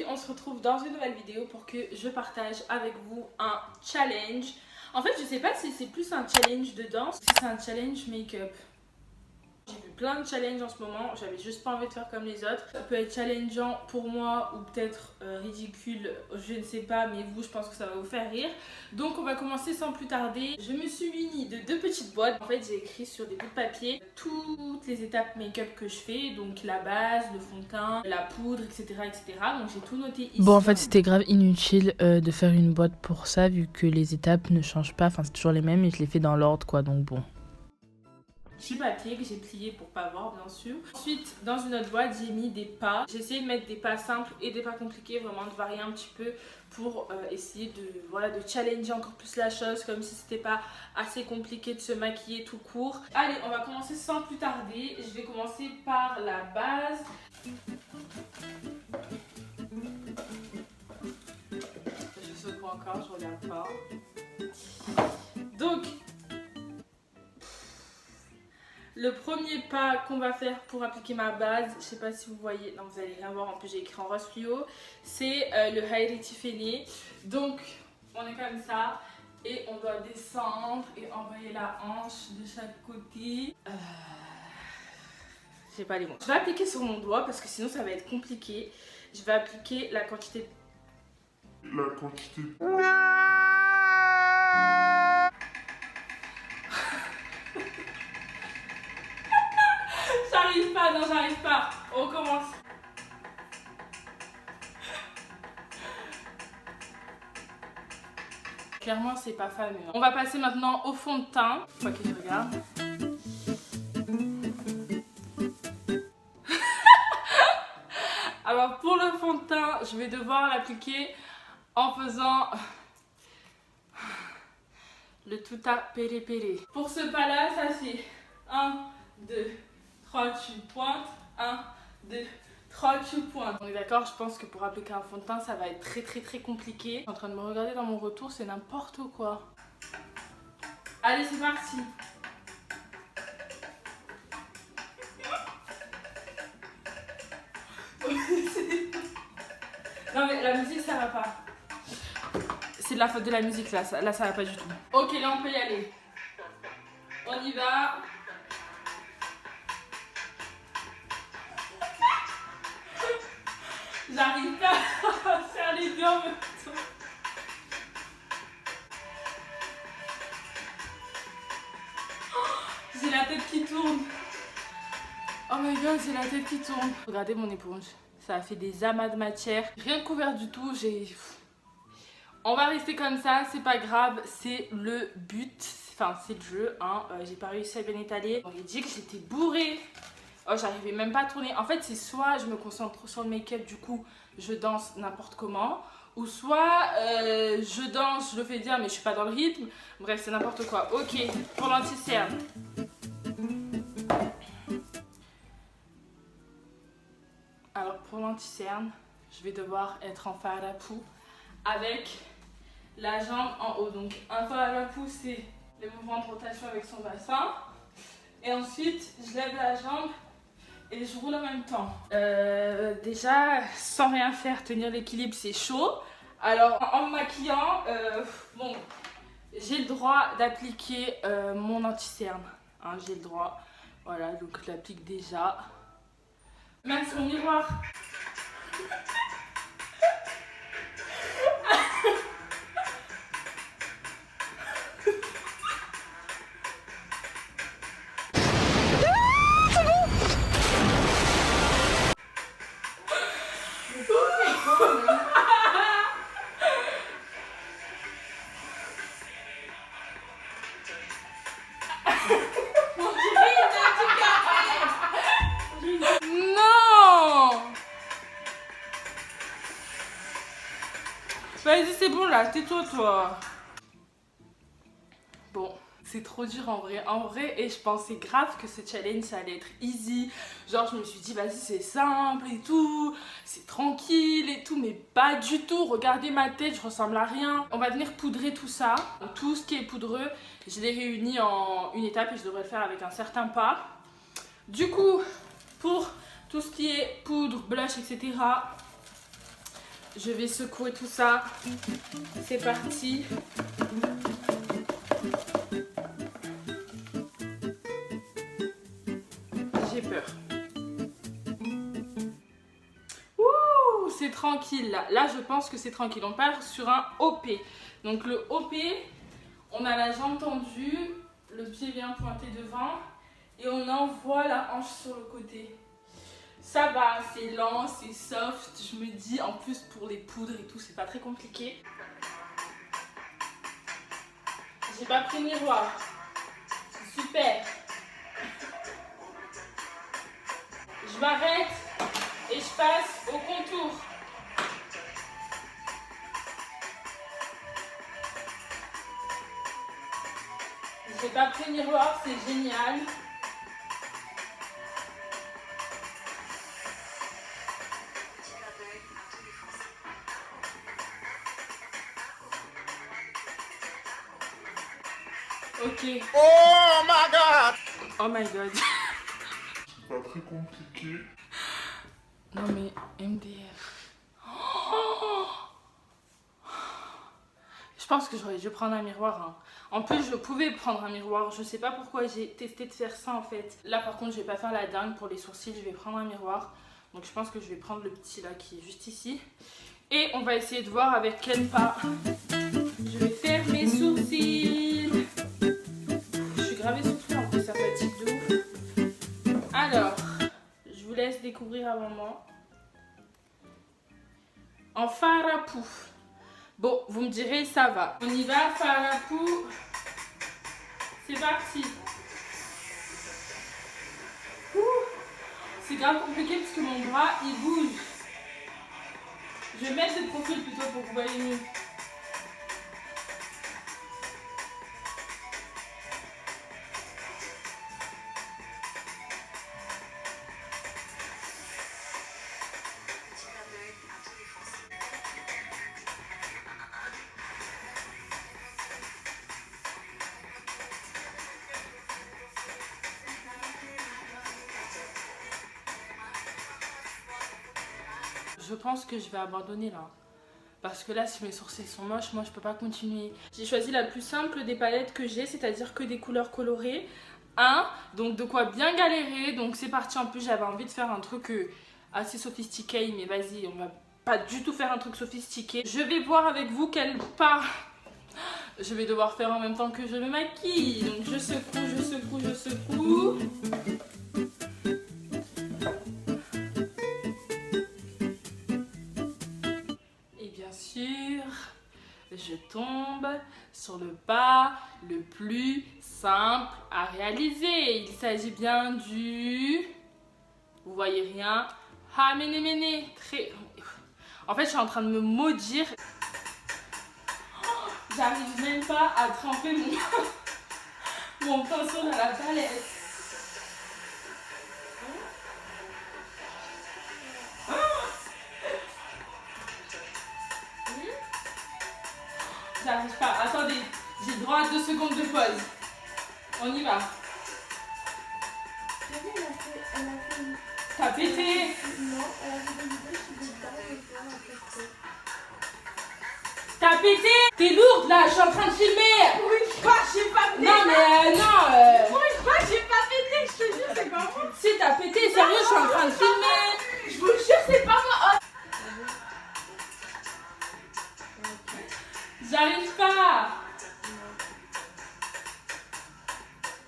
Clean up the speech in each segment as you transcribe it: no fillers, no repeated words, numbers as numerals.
on se retrouve dans une nouvelle vidéo pour que je partage avec vous un challenge. En fait, je sais pas si c'est plus un challenge de danse ou si c'est un challenge make-up. J'ai vu plein de challenges en ce moment, j'avais juste pas envie de faire comme les autres. Ça peut être challengeant pour moi ou peut-être ridicule, je ne sais pas, mais vous, je pense que ça va vous faire rire. Donc on va commencer sans plus tarder. Je me suis munie de 2 petites boîtes. En fait, j'ai écrit sur des bouts de papier toutes les étapes make-up que je fais. Donc la base, le fond de teint, la poudre, etc. etc. Donc j'ai tout noté ici. Bon, en fait, c'était grave inutile de faire une boîte pour ça, vu que les étapes ne changent pas. Enfin, c'est toujours les mêmes et je les fais dans l'ordre, quoi, donc bon. Petit papier que j'ai plié pour pas voir, bien sûr. Ensuite, dans une autre boîte, j'ai mis des pas. J'ai essayé de mettre des pas simples et des pas compliqués, vraiment de varier un petit peu pour essayer de challenger encore plus la chose, comme si c'était pas assez compliqué de se maquiller tout court. Allez, on va commencer sans plus tarder. Je vais commencer par la base. Je secoue encore, je regarde pas. Donc, le premier pas qu'on va faire pour appliquer ma base, je sais pas si vous voyez, non vous allez rien voir, en plus j'ai écrit en rose fluo, c'est le Hailey Tiffany. Donc on est comme ça et on doit descendre et envoyer la hanche de chaque côté. J'ai pas les mots. Je vais appliquer sur mon doigt parce que sinon ça va être compliqué. Je vais appliquer la quantité. J'arrive pas, non j'arrive pas. On recommence. Clairement c'est pas fameux. On va passer maintenant au fond de teint. Faut que je regarde. Alors pour le fond de teint, je vais devoir l'appliquer en faisant le tout à péré. Pour ce pas là, ça fait 1, 2, 3, tu pointes, 1, 2, 3, tu pointes. On est d'accord, je pense que pour appliquer un fond de teint, ça va être très compliqué. Je suis en train de me regarder dans mon retour, c'est n'importe quoi. Allez, c'est parti. Non mais la musique ça va pas. C'est de la faute de la musique là, ça va pas du tout. Ok, là on peut y aller. On y va. J'arrive pas à faire les deux en même temps. J'ai la tête qui tourne. Oh my god, j'ai la tête qui tourne. Regardez mon éponge. Ça a fait des amas de matière. Rien de couvert du tout. On va rester comme ça, c'est pas grave. C'est le but. Enfin, c'est le jeu. Hein. J'ai pas réussi à bien étaler. On m'a dit que j'étais bourrée. Oh, j'arrivais même pas à tourner. En fait, c'est soit je me concentre sur le make-up, du coup, je danse n'importe comment. Ou soit je danse, je le fais bien, mais je suis pas dans le rythme. Bref, c'est n'importe quoi. Ok, pour l'anti-cerne. Alors, pour l'anti-cerne, je vais devoir être en farapou avec la jambe en haut. Donc, un farapou, c'est les mouvements de rotation avec son bassin. Et ensuite, je lève la jambe et je roule en même temps. Déjà, sans rien faire, tenir l'équilibre, c'est chaud. Alors, en me maquillant, bon, j'ai le droit d'appliquer mon anti-cerne. Hein, j'ai le droit. Voilà, donc je l'applique déjà. Même sur le miroir. Vas-y, c'est bon là, tais-toi toi. Bon, c'est trop dur en vrai, et je pensais grave que ce challenge ça allait être easy. Genre je me suis dit vas-y c'est simple et tout, c'est tranquille et tout, mais pas du tout. Regardez ma tête, je ressemble à rien. On va venir poudrer tout ça. Donc, tout ce qui est poudreux, je l'ai réuni en une étape et je devrais le faire avec un certain pas. Du coup, pour tout ce qui est poudre, blush, etc., Je vais secouer tout ça. C'est parti. J'ai peur. Ouh, c'est tranquille là. Là, je pense que c'est tranquille. On part sur un OP. Donc le OP, on a la jambe tendue, le pied vient pointer devant et on envoie la hanche sur le côté. Ça va, c'est lent, c'est soft. Je me dis, en plus pour les poudres et tout, c'est pas très compliqué. J'ai pas pris le miroir. Super. Je m'arrête et je passe au contour. J'ai pas pris le miroir, c'est génial. Ok. Oh my god! Oh my god. C'est pas très compliqué. Non mais MDR. Je pense que j'aurais dû prendre un miroir. Hein. En plus, je pouvais prendre un miroir. Je sais pas pourquoi j'ai testé de faire ça en fait. Là par contre, je vais pas faire la dingue pour les sourcils. Je vais prendre un miroir. Donc je pense que je vais prendre le petit là qui est juste ici. Et on va essayer de voir avec quel pas je vais faire mes sourcils. Je suis grave essoufflée en plus, ça fatigue de ouf. Alors, je vous laisse découvrir avant moi. En farapou. Bon, vous me direz, ça va. On y va, farapou. C'est parti. Ouh. C'est grave compliqué parce que mon bras, il bouge. Je vais mettre de profil plutôt pour que vous voyez mieux. Je pense que je vais abandonner là. Parce que là, si mes sourcils sont moches, moi je peux pas continuer. J'ai choisi la plus simple des palettes que j'ai, c'est-à-dire que des couleurs colorées. Donc de quoi bien galérer. Donc c'est parti. En plus, j'avais envie de faire un truc assez sophistiqué. Mais vas-y, on va pas du tout faire un truc sophistiqué. Je vais voir avec vous quel pas je vais devoir faire en même temps que je me maquille. Donc je secoue, je secoue, je secoue. Je tombe sur le pas le plus simple à réaliser. Il s'agit bien du... Vous voyez rien. Ah, méné. Très... En fait, je suis en train de me maudire. J'arrive même pas à tremper mon pinceau dans la palette. J'arrive pas. Attendez, j'ai droit à 2 secondes de pause. On y va. T'as pété? Non, elle a fait des vidéos, je suis dedans, mais je vais la poster. T'as pété? T'es lourde là, je suis en train de filmer. Oui, quoi, j'ai pas pété. Non mais non. Oui, quoi, j'ai pas pété, je te jure, c'est pas moi. Si t'as pété, sérieux, je suis en train de filmer. Je vous jure, c'est pas moi. J'arrive pas.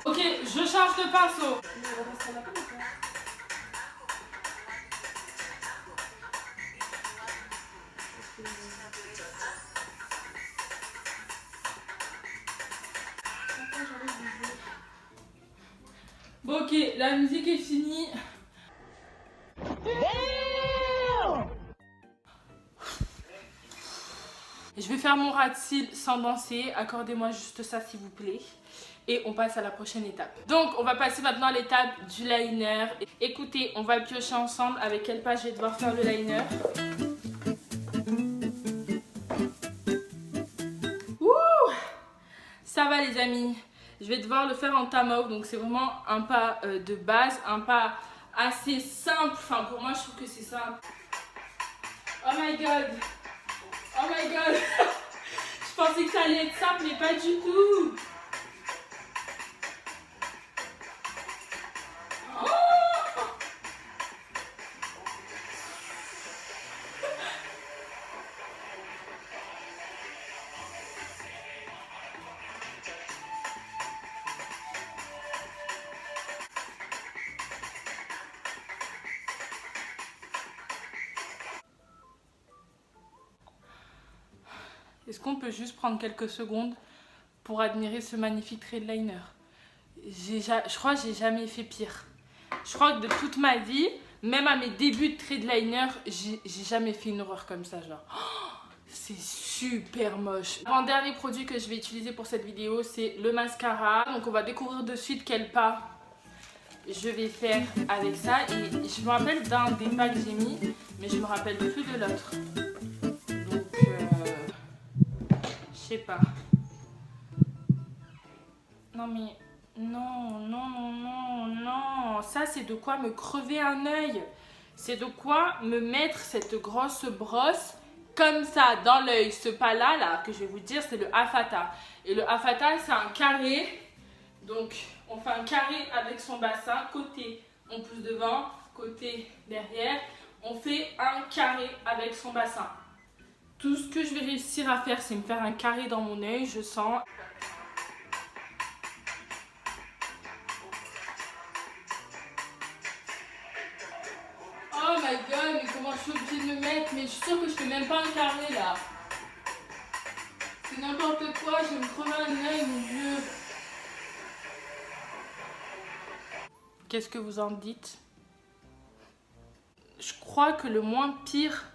Ok, je change de pinceau. Bon ok, la musique est finie. Je vais faire mon ras de cils sans danser. Accordez-moi juste ça s'il vous plaît. Et on passe à la prochaine étape. Donc on va passer maintenant à l'étape du liner. Écoutez, on va piocher ensemble avec quelle page je vais devoir faire le liner. Ouh, ça va les amis. Je vais devoir le faire en tamao. Donc c'est vraiment un pas de base. Un pas assez simple. Enfin pour moi je trouve que c'est simple. Oh my god. my god. Je pensais que ça allait être simple, mais pas du tout. Est-ce qu'on peut juste prendre quelques secondes pour admirer ce magnifique trait de liner? Je crois que j'ai jamais fait pire. Je crois que de toute ma vie, même à mes débuts de trait de liner, j'ai jamais fait une horreur comme ça. Genre, c'est super moche. Avant-dernier produit que je vais utiliser pour cette vidéo, c'est le mascara. Donc on va découvrir de suite quel pas je vais faire avec ça. Et je me rappelle d'un des pas que j'ai mis, mais je me rappelle plus de l'autre. Je sais pas. Non mais non. Ça c'est de quoi me crever un œil. C'est de quoi me mettre cette grosse brosse comme ça dans l'œil. Ce pas là que je vais vous dire, c'est le Affata. Et le Affata c'est un carré. Donc on fait un carré avec son bassin. Côté on pousse devant, côté derrière. On fait un carré avec son bassin. Tout ce que je vais réussir à faire, c'est me faire un carré dans mon œil, je sens. Oh my god, mais comment je suis obligée de me mettre? Mais je suis sûre que je fais même pas un carré là. C'est n'importe quoi, je vais me crever un œil, mon dieu. Qu'est-ce que vous en dites? Je crois que le moins pire,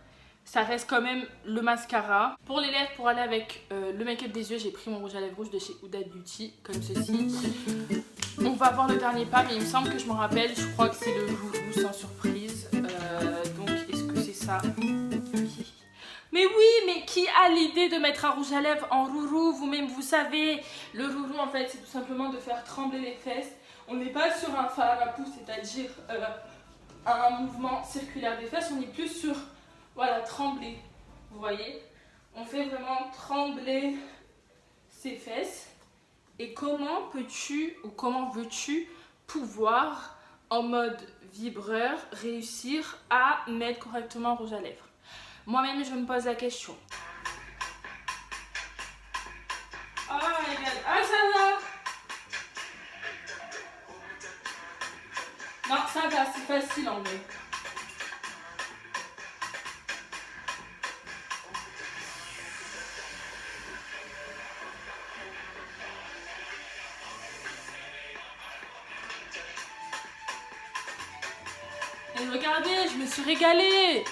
ça reste quand même le mascara. Pour les lèvres, pour aller avec le make-up des yeux, j'ai pris mon rouge à lèvres rouge de chez Huda Beauty, comme ceci. On va voir le dernier pas, mais il me semble que je m'en rappelle. Je crois que c'est le Rourou sans surprise. Donc, est-ce que c'est ça? Oui. Mais oui, mais qui a l'idée de mettre un rouge à lèvres en Rourou? Vous-même, vous savez, le Rourou, en fait, c'est tout simplement de faire trembler les fesses. On n'est pas sur un fard à pouce, c'est-à-dire un mouvement circulaire des fesses. On est plus sur... Voilà, trembler, vous voyez, on fait vraiment trembler ses fesses. Et comment peux-tu ou comment veux-tu pouvoir, en mode vibreur, réussir à mettre correctement un rouge à lèvres? Moi-même, je me pose la question. Oh my god, ah ça va? Non, ça va, c'est facile en vrai. Et regardez, je me suis régalée.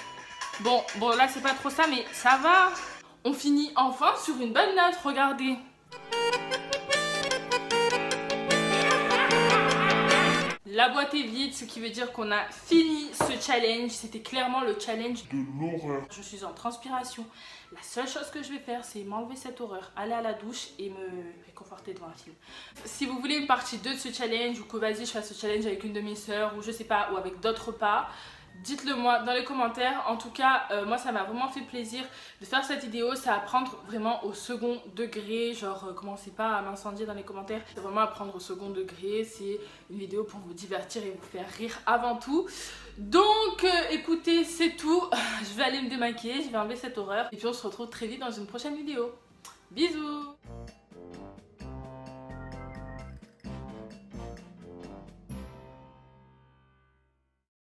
Bon, là c'est pas trop ça, mais ça va. On finit enfin sur une bonne note, regardez. La boîte est vide, ce qui veut dire qu'on a fini ce challenge. C'était clairement le challenge de l'horreur. Je suis en transpiration. La seule chose que je vais faire, c'est m'enlever cette horreur, aller à la douche et me réconforter devant un film. Si vous voulez une partie 2 de ce challenge, ou que vas-y je fasse ce challenge avec une de mes soeurs, ou je sais pas, ou avec d'autres pas, dites-le moi dans les commentaires. En tout cas, moi ça m'a vraiment fait plaisir de faire cette vidéo. Ça va prendre vraiment au second degré. Genre, commencez pas à m'incendier dans les commentaires. C'est vraiment à prendre au second degré. C'est une vidéo pour vous divertir et vous faire rire avant tout. Donc, écoutez, c'est tout. Je vais aller me démaquiller, je vais enlever cette horreur. Et puis on se retrouve très vite dans une prochaine vidéo. Bisous!